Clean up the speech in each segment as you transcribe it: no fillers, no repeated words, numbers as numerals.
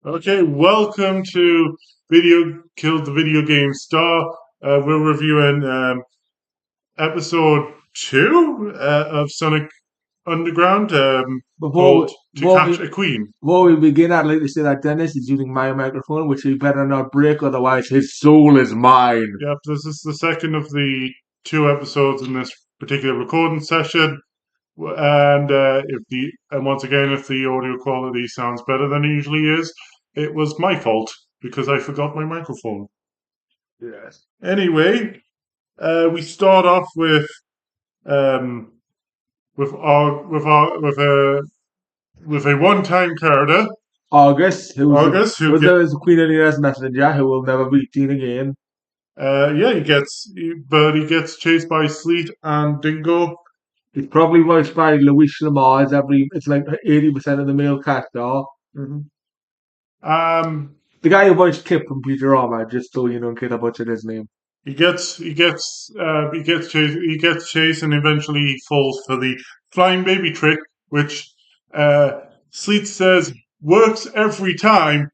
Okay, welcome to Video Killed the Video Game Star. We're reviewing episode two of Sonic Underground, Before we, called "To before Catch we, a Queen." before we begin, I'd like to say that Dennis is using my microphone, which he better not break, otherwise his soul is mine. Yep, this is the second of the two episodes in this particular recording session. And once again, if the audio quality sounds better than it usually is, it was my fault because I forgot my microphone. Yes. Anyway, we start off um, with a one-time character, August, August, who who get was Queen Aleena's messenger, who will never be seen again. yeah but he gets chased by Sleet and Dingo. He's probably voiced by Louis Lamar. It's like 80% of the male cast are. Mhm. Um, The guy who voiced Kip from Futurama, just so you know, in case I butchered his name. he gets chased and eventually he falls for the flying baby trick, which Sleet says works every time,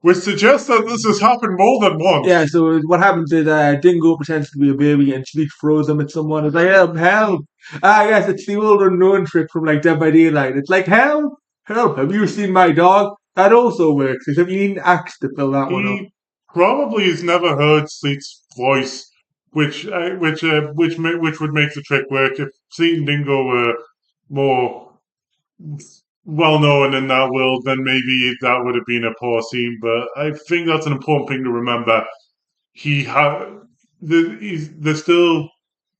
which suggests that this has happened more than Yeah, once. so what happens is Dingo pretends to be a baby and Sleep throws him at someone. It's like, help, help. Ah, yes, it's the old unknown trick from like Dead by Daylight. It's like, help, help. Have you seen my dog? That also works. Except you need an axe to fill that one up. He probably has never heard Sleet's voice, which would make the trick work. If Sleet and Dingo were more well known in that world, then maybe that would have been a poor scene. But I think that's an important thing to remember. He ha- they're still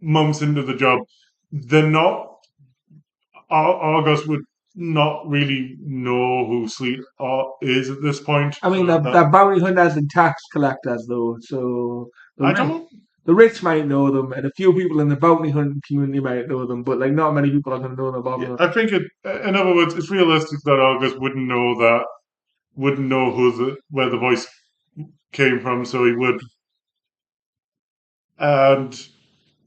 months into the job. They're not. August would not really know who Sleet is at this point. I mean, the bounty hunters and tax collectors, though. So the I rich, don't. the rich might know them, and a few people in the bounty hunting community might know them, but like not many people are going to know them about Yeah, them. I think in other words, it's realistic that August wouldn't know where the voice came from, so he would. And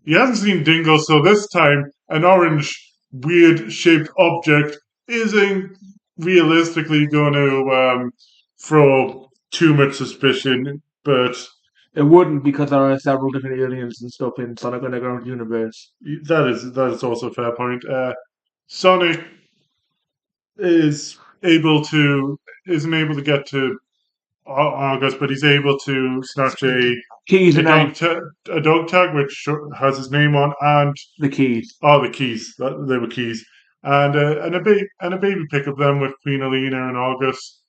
he hasn't seen Dingo, so this time an orange, weird shaped object isn't realistically going to throw too much suspicion. But It wouldn't because there are several different aliens and stuff in Sonic Underground universe. that is also a fair point. Sonic is able to isn't able to get to August, but he's able to snatch Keys a and dog a dog tag which has his name on, and the keys. the keys. They were keys, and a baby pick up them with Queen Aleena and August.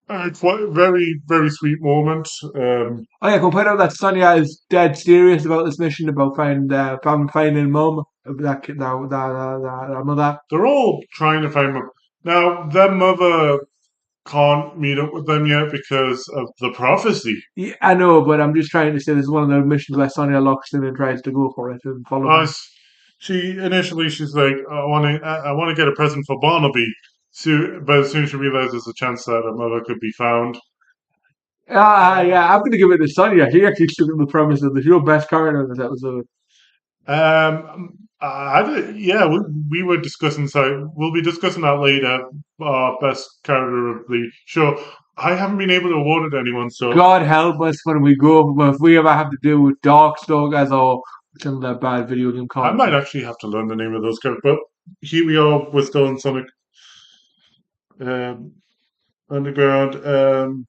Quite very sweet moment. Oh yeah, can point out that Sonia is dead serious about this mission about finding mum of that kid, that mother. They're all trying to find them now. Their mother can't meet up with them yet because of the prophecy. Yeah, I know, but I'm just trying to say this is one of the missions where Sonia locks in and tries to go for it and follow them. Us, she's like, I want to get a present for Barnaby. So, but as soon as she realizes there's a chance that her mother could be found, Yeah, I'm gonna give it to Sonia. She actually took the premise of the show, best character in this episode. yeah, we were discussing. So we'll be discussing that later. Best character of the show. I haven't been able to award it to anyone, so God help us when we go, if we ever have to do with Darkstalkers or some of that bad video game I might content. actually have to learn the name of those characters. But here we are. We're still in Sonic um, Underground.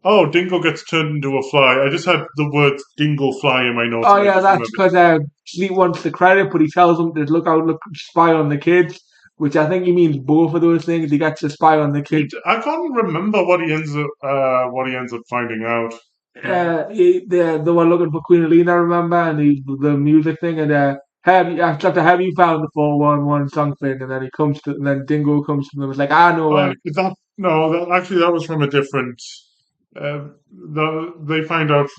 Oh, Dingo gets turned into a fly. I just had the word Dingo fly in my notes, Oh and I yeah, just that's remembered. because Sleep wants the credit, but he tells them to look, spy on the kids, which I think he means both of those things. He gets to spy on the kids. I can't remember what he ends up finding out. They were looking for Queen Alina, remember, and the music thing, and have you found the 411 something, and then and then Dingo comes to them. It's like I know. Is that no? Actually, that was from a different. They find out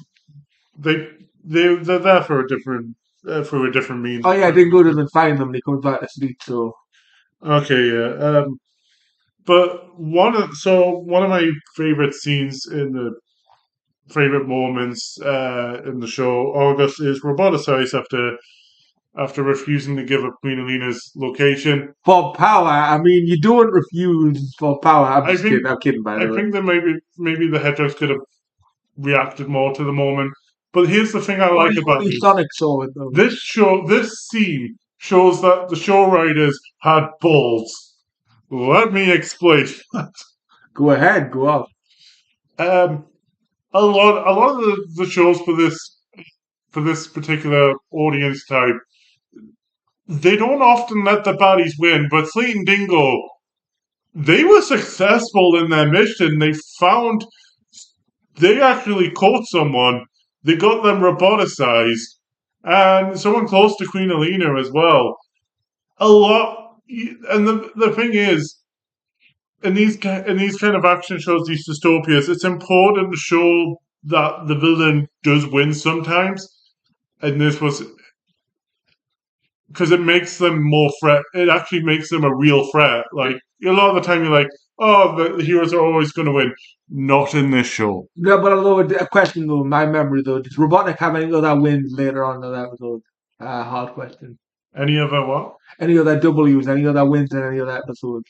they they're there for a different for a different means. Oh yeah, Dingo doesn't find them. And he comes back to Sleep. So Okay, yeah. But one of my favorite scenes in the favorite moments in the show August is roboticized after after refusing to give up Queen Aleena's location. For power, I mean, you don't refuse for power. I'm I just kidding. think I'm kidding, by I the way. think that maybe the Hedgehogs could have reacted more to the moment. But here's the thing I like about Only this. Sonic saw it, though. This scene shows that the show writers had balls. Let me explain. Go ahead, go off. Um, a lot of the shows for this particular audience type, they don't often let the baddies win. But Fleet and Dingo, they were successful in their mission. They actually caught someone. They got them roboticized, and someone close to Queen Aleena as well. A lot, and the thing is, in these kind of action shows, these dystopias, it's important to show that the villain does win sometimes. And this was because it makes them more threat. It actually makes them a real threat. Like a lot of the time, you're like, oh, the heroes are always going to win. Not in this show. No, but although a question though, my memory though, does Robotnik have any other wins later on in the episode? Hard question. Any other what? Any other W's? Any other wins in any other episodes?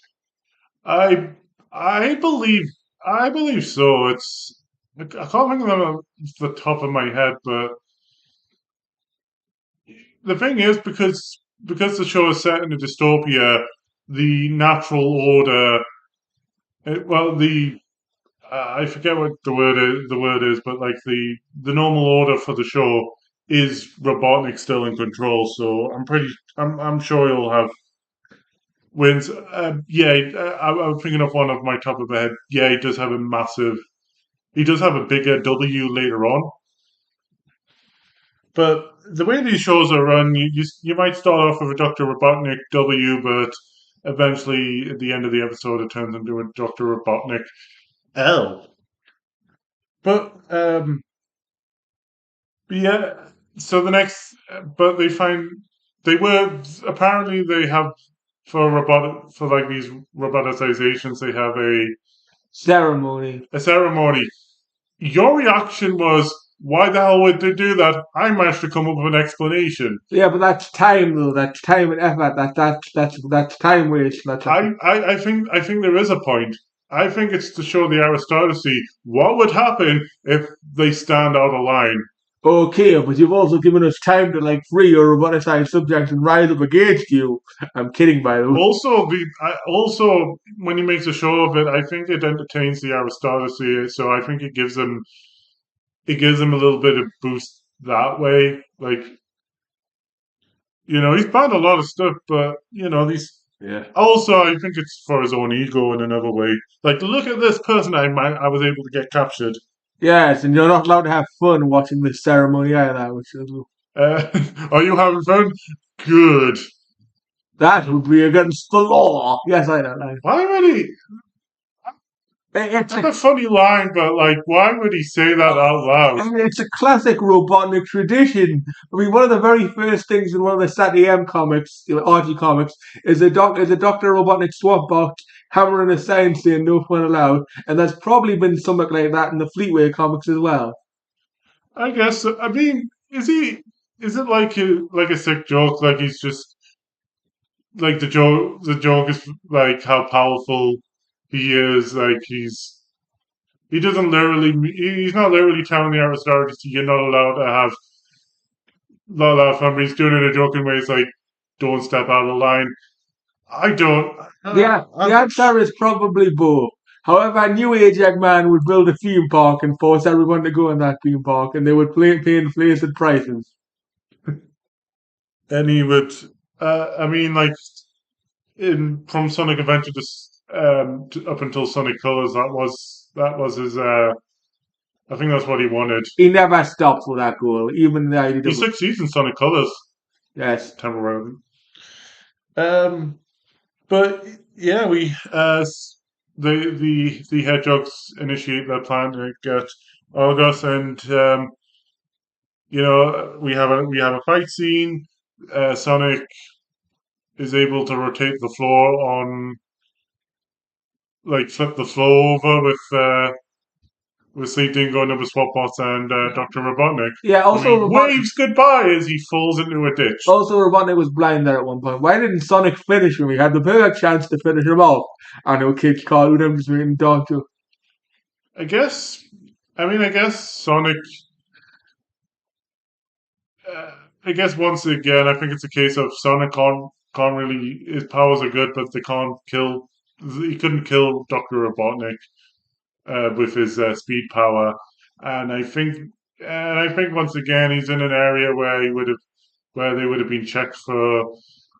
I I believe I believe so. I can't think of them off the top of my head, but the thing is because the show is set in a dystopia, the natural order. Well, the I forget what the word is. The word is, but like the normal order for the show is Robotnik still in control. So I'm sure he'll have wins. Yeah, I'm thinking of one of my top of the head. Yeah, he does have a massive. He does have a bigger W later on. But the way these shows are run, you might start off with a Dr. Robotnik W, but eventually at the end of the episode it turns into a Dr. Robotnik L. But yeah, so the next, but they find they were apparently they have for like these roboticizations they have Ceremony. a ceremony. Your reaction was, why the hell would they do that? I managed to come up with an explanation. Yeah, but that's time though. That's time and effort. That's time waste. I think there is a point. I think it's to show the aristocracy what would happen if they stand out of line. Okay, but you've also given us time to like free your roboticized subject and rise up against you. I'm kidding, by the way. Also when he makes a show of it, I think it entertains the aristocracy. So I think it gives them a little bit of boost that way. Like he's banned a lot of stuff, but these. Yeah. Also, I think it's for his own ego in another way. Like, look at this person I was able to get captured. Yes, and you're not allowed to have fun watching this ceremony either, which is Are you having fun? Good. that would be against the law. Yes, I know. Why would he? It's That's a a funny line, but like, why would he say that out loud? it's a classic Robotnik tradition. I mean, one of the very first things in one of the Saturday M comics, Archie comics, is a Doctor Robotnik swap box hammering a sign saying "No fun allowed," and there's probably been something like that in the Fleetway comics as well. I guess. I mean, is he? Is it like a sick joke? Like he's just like the joke. The joke is like how powerful he is. Like he doesn't literally. He's not literally telling the aristocracy you're not allowed to have not allowed fun. But he's doing it in a joking way. It's like don't step out of the line. I don't. The answer is probably both. However, New Age Eggman would build a theme park and force everyone to go in that theme park, and they would pay inflated prices. And he would. I mean, like in from Sonic Adventure up until Sonic Colors, that was his. I think that's what he wanted. He never stopped for that goal, even the He IDW. succeeds in Sonic Colors Yes. temporarily. Um, but yeah, we the hedgehogs initiate their plan to get Argos, and we have a fight scene. Sonic is able to rotate the floor on, like flip the floor over with with Sleep Dingo, Number Swapbots, and Dr. Robotnik. Yeah, And also he waves goodbye as he falls into a ditch. Robotnik was blind there at one point. Why didn't Sonic finish him? He had the perfect chance to finish him off. I know kids call him just being talked to. I guess, I guess Sonic, uh, I guess once again, I think it's a case of Sonic can't really, his powers are good, but he couldn't kill Dr. Robotnik with his speed power. And I think once again, he's in an area where where they would have been checked for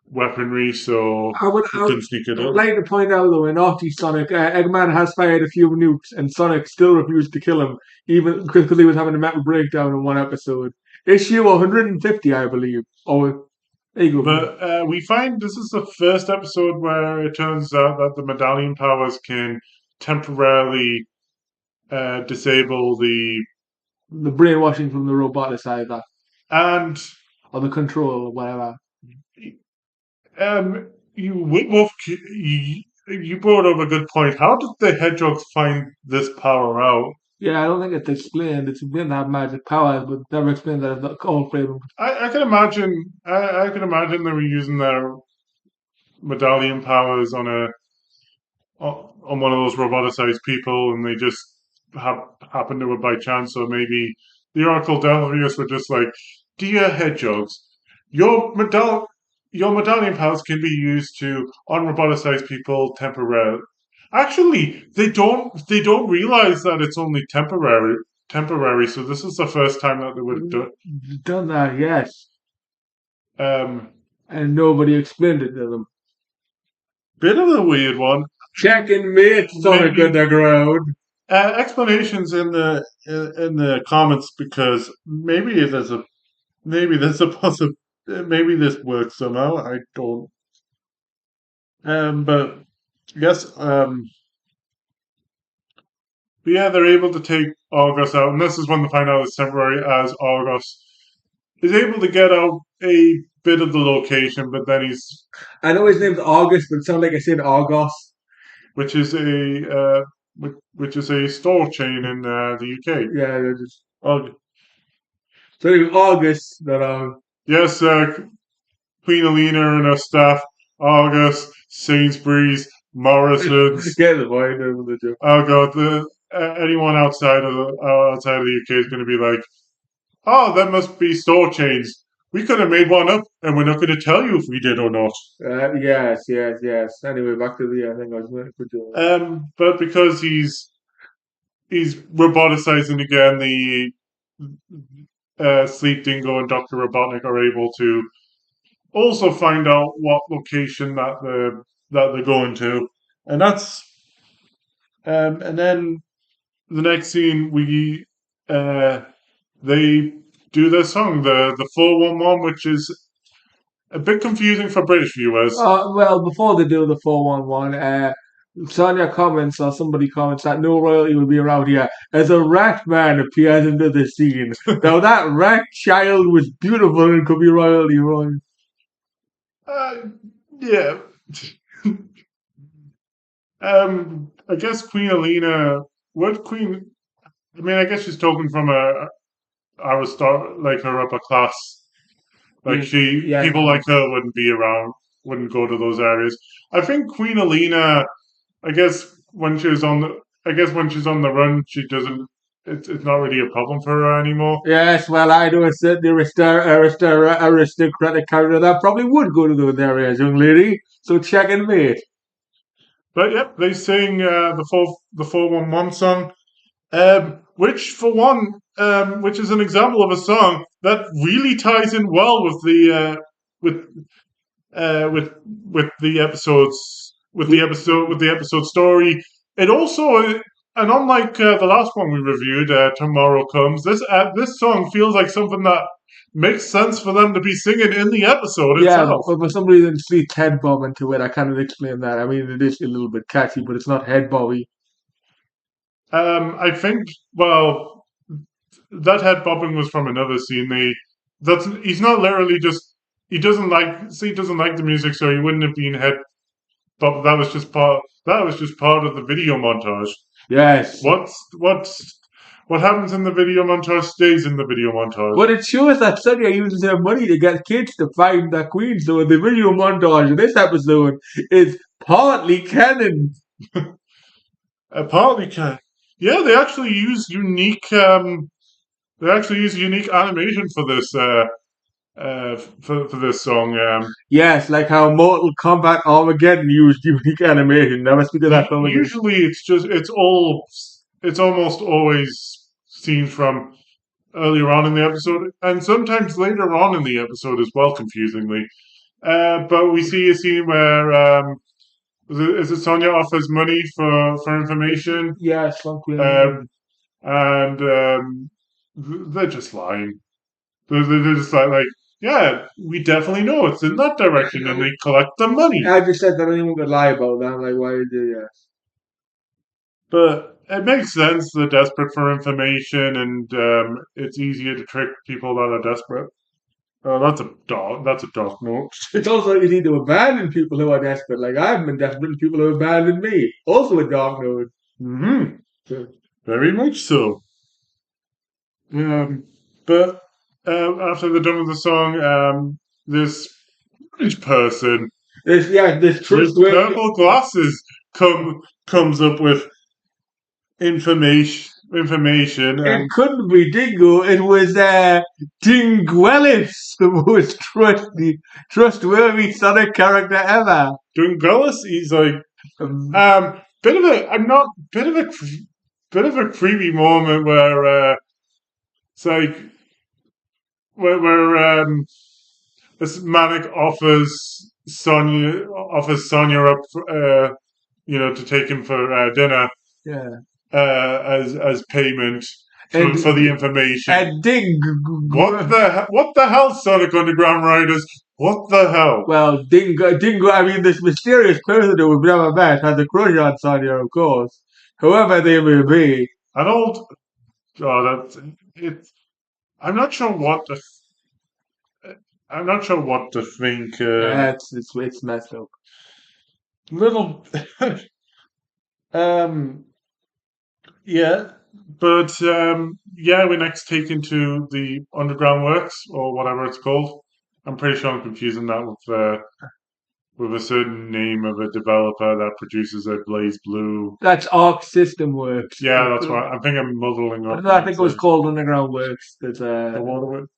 weaponry, so he couldn't sneak it I would up. like to point out though, in Naughty Sonic, Eggman has fired a few nukes, and Sonic still refused to kill him, even because he was having a mental breakdown in one episode. Issue 150, I believe. Oh, there you go. But we find this is the first episode where it turns out that the medallion powers can temporarily disable The brainwashing from the roboticizer, and or the control, or whatever. you brought up a good point. How did the hedgehogs find this power out? Yeah, I don't think it's explained. It's didn't have magic powers, but never explained that it's all frame. I can imagine. I can imagine they were using their medallion powers on one of those roboticized people, and they just happened to it by chance. Or maybe the Oracle Delphius were just like, "Dear hedgehogs, your your medallion powers can be used to unroboticize people temporarily." Actually, they don't realize that it's only temporary. So this is the first time that they would have Done that, yes. um And nobody explained it to them. bit of a weird one. Checking mate, Sonic Maybe Underground. explanations in the comments because maybe there's a possible maybe this works somehow. I don't. But yes. But yeah, they're able to take Argos out, and this is when they find out it's temporary, as Argos is able to get out a bit of the location, but then he's I know his name's August, but it sounds like I said August. which is which is a store chain in the UK. Yeah, they're just Oh, so anyway, August. That yes, Queen Aleena and her staff, August, Sainsbury's, Morrison's. get the point of the joke. Oh god, anyone outside of the UK is going to be like, oh, that must be store chains. We could have made one up, and we're not going to tell you if we did or not. Yes, yes, yes. Anyway, back to the thing I was going to do. But because he's roboticizing again, the Sleep Dingo and Doctor Robotnik are able to also find out what location that they're going to, and that's and then the next scene they do their song, the 411, which is a bit confusing for British viewers. Well, before they do the 411, Sonia comments, or somebody comments, that no royalty will be around here as a rat man appears into the scene. Now, that rat child was beautiful and could be royalty, right? Uh, yeah. I guess Queen Aleena, what Queen? I mean, I guess she's talking from like her upper class. Like Yeah. people like her wouldn't be around, wouldn't go to those areas. I think Queen Aleena, I guess when she's on the run, she doesn't. It's not really a problem for her anymore. Yes, well, I know a certain aristocratic character that probably would go to those areas, young lady. So check and mate. But yep, they sing the 411 song, which is an example of a song that really ties in well with with with the episode story. It also, and unlike the last one we reviewed, Tomorrow Comes, this song feels like something that makes sense for them to be singing in the episode itself. But for some reason, Sweet's head bob into it. I can't explain that. I mean, it is a little bit catchy, but it's not head bobby. I think, well, that head bobbing was from another scene. He's not literally just he doesn't like the music, so he wouldn't have been head bob. That was just part of the video montage. Yes. what happens in the video montage stays in the video montage. But it shows that Sonya uses her money to get kids to find the queen. So the video montage in this episode is partly canon. Partly, yeah, they actually use unique. They actually use unique animation for this. For this song. Yes, like how Mortal Kombat Armageddon used unique animation. Never speak of that film again. Usually, it's almost always scenes from earlier on in the episode, and sometimes later on in the episode as well, confusingly. But we see a scene where is it Sonya offers money for information? Yes, from Queen. And they're just lying. They're just like, yeah, we definitely know it's in that direction, and they collect the money. I just said that anyone could lie about that. I'm like, why did you? Yeah. But it makes sense. They're desperate for information, and it's easier to trick people that are desperate. That's a dog. That's a dog note. It's also easy to abandon people who are desperate. Like I've been desperate, and people who abandoned me. Also a dog note. Mm-hmm. Very much so. But after they're done with the song, this person this with purple glasses comes up with information. It couldn't be Dingo. It was Dinguelis, the most trustworthy Sonic character ever. Dinguelis, he's like bit of a creepy moment where it's like where this Manic offers Sonya up to take him for dinner. Yeah. As payment for the information. And Ding. What the hell, Sonic Underground Riders? What the hell? Well, Dingo, I mean, this mysterious person who we've never met has a crush on Sonya, of course. Whoever they may be. An old. Oh, that's it. I'm not sure what to. I'm not sure what to think. It's messed up. Little. Yeah, but we're next taken to the Underground Works or whatever it's called. I'm pretty sure I'm confusing that with a certain name of a developer that produces a Blaze Blue. That's Arc System Works. Yeah, that's right. I think I'm muddling up. I think it was called Underground Works. There's the Waterworks.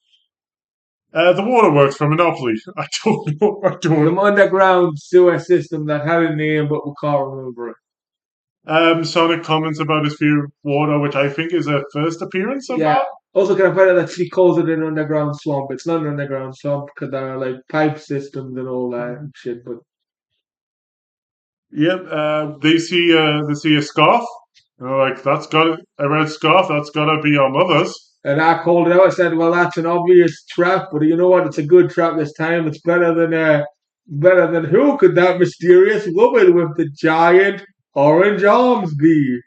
The Waterworks from Monopoly. I don't know. Some underground sewer system that had a name, but we can't remember it. Sonic comments about his fear of water, which I think is a first appearance of that. Also, can I find out that she calls it an underground swamp? It's not an underground swamp because there are like pipe systems and all that shit. But yep, they see a scarf. They're like, that's got a red scarf. That's gotta be our mother's. And I called it out. I said, well, that's an obvious trap, but you know what? It's a good trap this time. It's better than who could that mysterious woman with the giant orange arms be?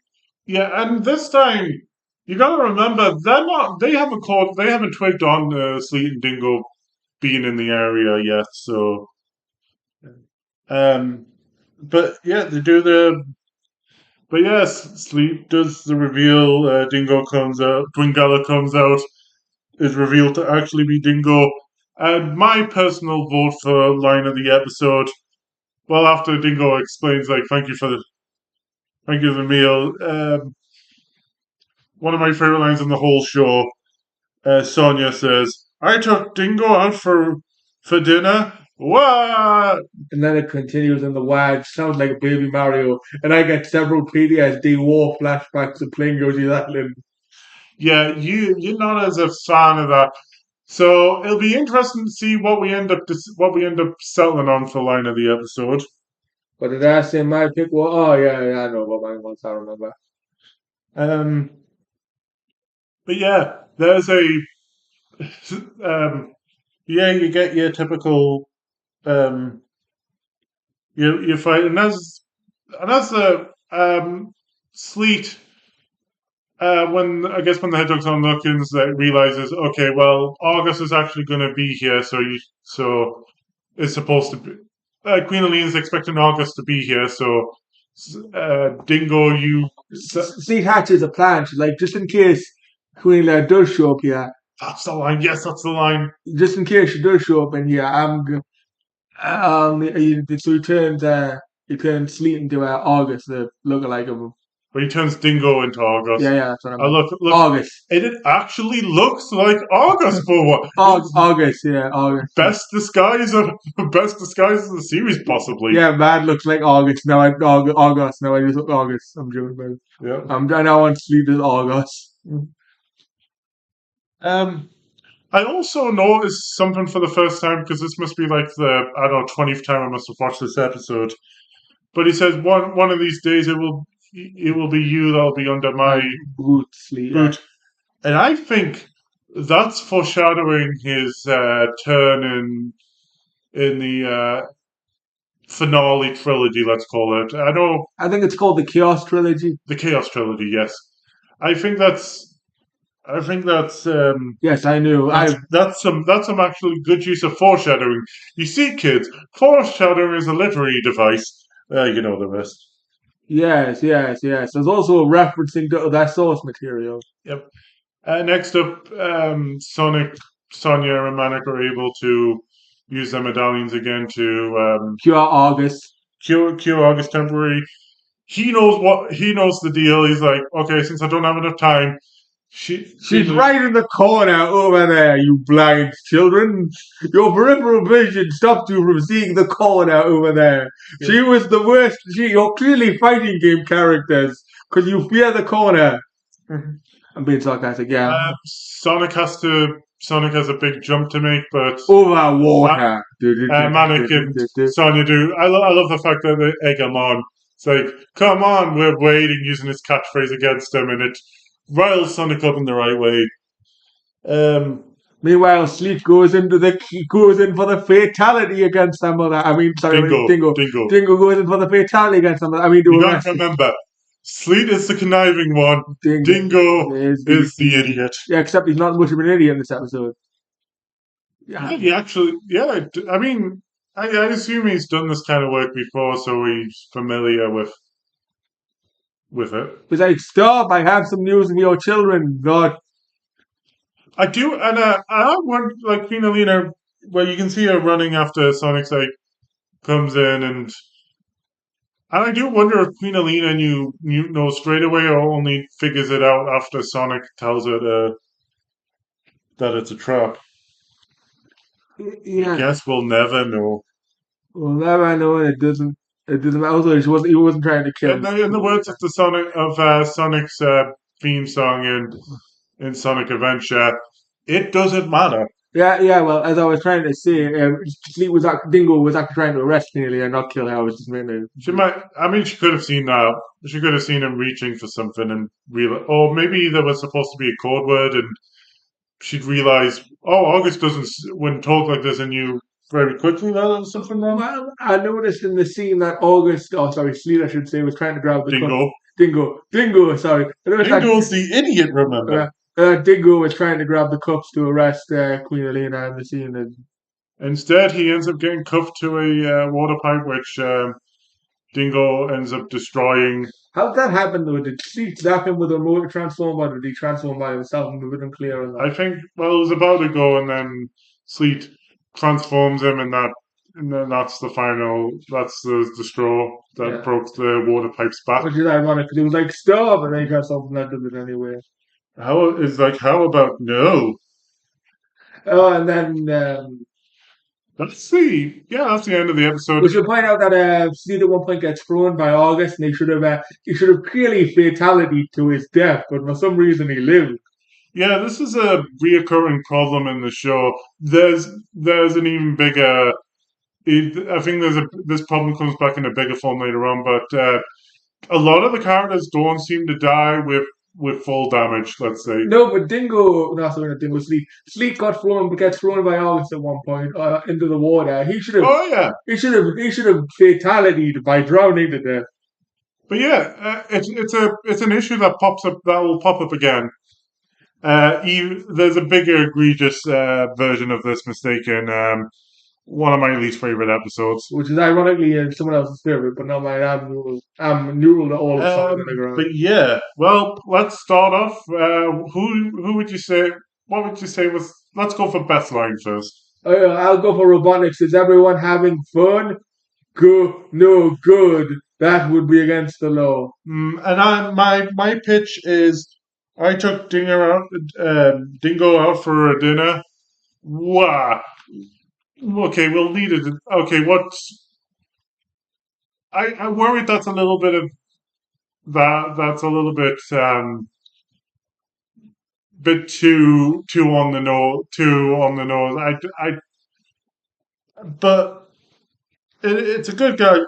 Yeah, and this time you gotta remember they haven't twigged on Sleet and Dingo being in the area yet, so but yeah, they do but yes, Sleet does the reveal, Dingo comes out, Dwingella comes out, is revealed to actually be Dingo. And my personal vote for line of the episode, well, after Dingo explains, like, thank you for the meal, one of my favorite lines in the whole show, Sonya says, I took Dingo out for dinner. What? And then it continues in the wide. Sounds like a baby Mario. And I get several PTSD war flashbacks of playing Yoshi's Island. Yeah, you're not as a fan of that. So it'll be interesting to see what we end up settling on for line of the episode. But did I say my pick? Well, oh yeah, I know what mine was. I remember. But yeah, there's a you get your typical you fight, and as the Sleet when the Hedgehog's on Lookins that realizes, okay, well, August is actually going to be here, so it's supposed to be. Queen Aleena's expecting August to be here, so Dingo, Sleet hatches a plan. She's like, just in case Queen Aleena does show up here, That's the line. Yes, that's the line. just in case she does show up in here, so he turns Sleep into August, the lookalike of him. But he turns Dingo into August. Yeah, that's what I Oh, meant. look. August. It actually looks like August for what? It's August, yeah, August. best disguise of the series, possibly. Yeah, man looks like August. Now August. Now I just look August. I'm joking, man. Yeah. I now want Sleep as August. I also noticed something for the first time because this must be like the, I don't know, 20th time I must have watched this episode. But he says one of these days it will be you that'll be under my boot, Sleep. Yeah. boot. And I think that's foreshadowing his turn in the finale trilogy, let's call it. I think it's called the Chaos Trilogy. The Chaos Trilogy, yes. I think that's Yes, I knew. that's some actually good use of foreshadowing. You see, kids, foreshadowing is a literary device. You know the rest. Yes. There's also a referencing to that source material. Yep. Next up, Sonic, Sonia, and Manic are able to use their medallions again to cure August. Cure August temporary. He knows the deal. He's like, okay, since I don't have enough time, she's right in the corner over there, you blind children. Your peripheral vision stopped you from seeing the corner over there. Yeah. She was the worst. You're clearly fighting game characters because you fear the corner. I'm being sarcastic, yeah. Sonic has a big jump to make, but over water. Manic and Sonia do. I love the fact that they egg him on. It's like, come on, we're waiting, using his catchphrase against him, and it riles Sonic up in the right way. Meanwhile, Sleep goes in for the fatality against them. Dingo goes in for the fatality against them. You got to remember, Sleet is the conniving one. Dingo is the idiot. Yeah, except he's not much of an idiot in this episode. Yeah, he actually. Yeah, I mean, I assume he's done this kind of work before, so he's familiar with it. He's like, stop! I have some news of your children. God. I do, and I want like Queen Aleena, where you can see her running after Sonic's like comes in, and I do wonder if Queen Aleena knew straight away, or only figures it out after Sonic tells her that it's a trap. Yeah. I guess we'll never know. We'll never know. It doesn't. Also, he wasn't trying to kill. In the words of Sonic's theme song in Sonic Adventure, it doesn't matter. Yeah. Well, as I was trying to say, Dingo was actually trying to arrest Neely and not kill her. I was just meaning. She could have seen that. She could have seen him reaching for something and or maybe there was supposed to be a code word, and she'd realize, August wouldn't talk like this, and you very quickly that was something wrong. Well, I noticed in the scene that Sleet, I should say, was trying to grab the Dingo. Sorry, Dingo's the idiot. Remember. Dingo was trying to grab the cups to arrest Queen Aleena in the scene. And instead, he ends up getting cuffed to a water pipe, which Dingo ends up destroying. How did that happen, though? Did Sleet zap him with a remote transform, or did he transform by himself and move it unclear? I think, it was about to go, and then Sleet transforms him, and then that's the straw that broke the water pipe's back. Which is ironic, because he was like, stop, and then he got something that does it anyway. How about no? Oh, and then that's the end of the episode. We should point out that Sleet at one point gets thrown by August, and he should have clearly fatality to his death, but for some reason he lived. Yeah, this is a reoccurring problem in the show. There's an even bigger. I think this problem comes back in a bigger form later on, but a lot of the characters don't seem to die with full damage, let's say. No, but Sleet gets thrown by August at one point into the water. He should have. Oh yeah. He should have fatalityed by drowning to death. But yeah, it's an issue that will pop up again. There's a bigger egregious version of this mistake in one of my least favorite episodes. which is ironically someone else's favorite, but not mine. I'm neutral to all of Sonic Underground. But yeah, well, let's start off. Who would you say? What would you say was? Let's go for best line first. I'll go for robotics. Is everyone having fun? No good. That would be against the law. And my pitch is, I took Dingo out for a dinner. Wow. Okay, we'll need it. Okay, what's I worried that's a little bit of that. That's a little bit too on the nose. Too on the nose. But it's a good guy.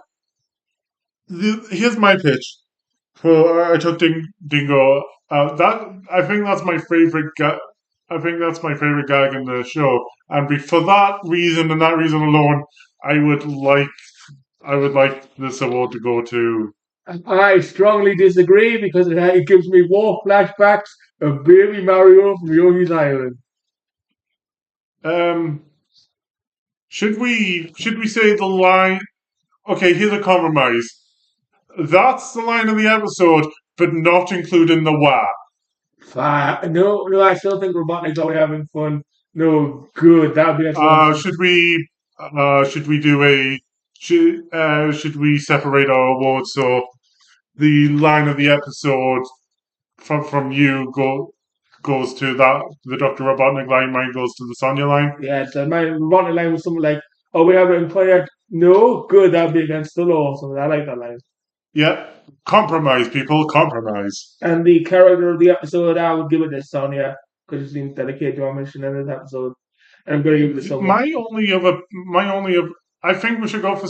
Here's my pitch. For I took Dingo. That I think that's my favorite. I think that's my favorite gag in the show, and for that reason and that reason alone, I would like this award to go to. I strongly disagree because it gives me war flashbacks of Baby Mario from Yoshi's Island. Um, should we say the line? Okay, here's a compromise. That's the line of the episode, but not including the wah. No, I still think Robotnik's always having fun. No, good. That would be excellent. Should we do a should we separate our awards so the line of the episode from you goes to that the Dr. Robotnik line, mine goes to the Sonya line. Yeah, so my Robotnik line was something like, "Oh, we have it in player. No, good. That would be against the law." So I like that line. Yeah, compromise, people, compromise. And the character of the episode, I would give it to Sonya because she's been dedicated to our mission in this episode. And I'm going to give it to someone. I think we should go for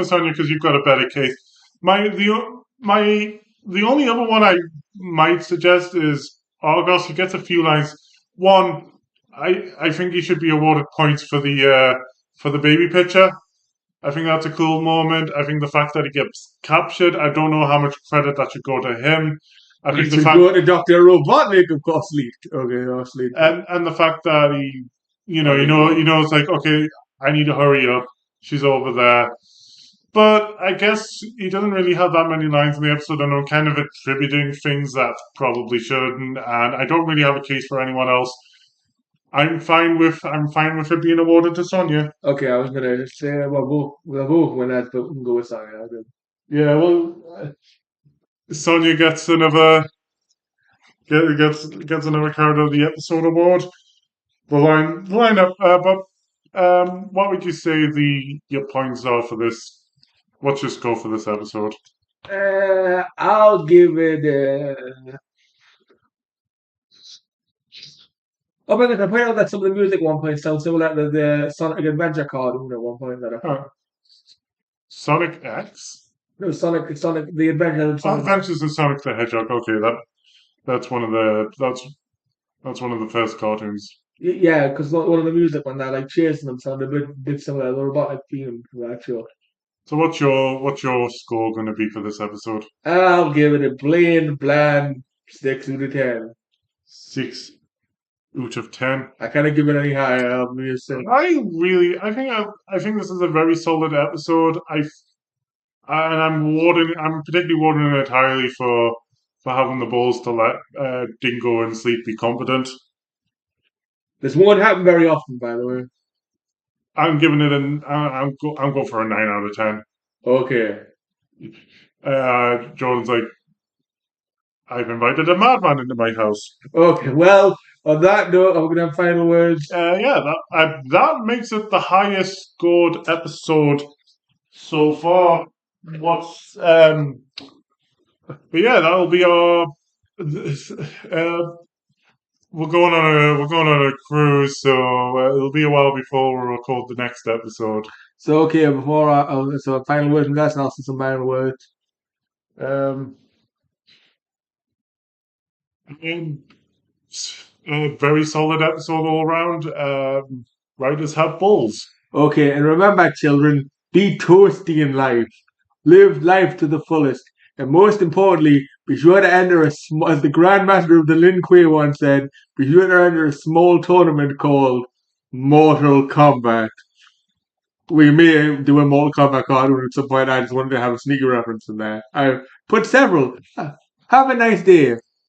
Sonya because you've got a better case. The only other one I might suggest is Argos. He gets a few lines. One, I think he should be awarded points for the baby picture. I think that's a cool moment. I think the fact that he gets captured, I don't know how much credit that should go to him. I think the fact go to Dr. Robotnik, of course, leaked. Okay, leaked. And the fact that he, it's like, okay, I need to hurry up. She's over there. But I guess he doesn't really have that many lines in the episode, and I'm kind of attributing things that probably shouldn't, and I don't really have a case for anyone else. I'm fine with it being awarded to Sonya. Okay, I was gonna say we'll both win that, but we can go with Sonya. Yeah, well, Sonya gets another character of the episode award. The lineup, but what would you say your points are for this? What's your score for this episode? I'll give it. Oh my god, I pointed out that some of the music at one point sounds similar to the Sonic Adventure cartoon at one point. Sonic X? No, Sonic, the Adventures of Sonic. Adventures of Sonic the Hedgehog. Okay, that's one of the first cartoons. Yeah, because one of the music when they're like chasing them sounded a bit similar to the robotic theme actually. So what's your score going to be for this episode? I'll give it a plain bland 6 out of 10. 6 out of 10. I can't give it any higher. I think this is a very solid episode. I'm particularly awarding it highly for having the balls to let Dingo and Sleep be competent. This won't happen very often, by the way. I'm giving it I'm going for a 9 out of 10. Okay. Jordan's like, I've invited a madman into my house. Okay, well, on that note, I'm going to have final words. That makes it the highest scored episode so far. But yeah, that'll be our. We're going on a cruise, so it'll be a while before we record the next episode. So okay, so final words and that's also some final words. A very solid episode all around. Writers have balls. Okay, and remember, children, be toasty in life. Live life to the fullest. And most importantly, be sure to enter as the Grandmaster of the Lin Kuei once said, be sure to enter a small tournament called Mortal Kombat. We may do a Mortal Kombat cartoon at some point. I just wanted to have a sneaker reference in there. I put several. Have a nice day.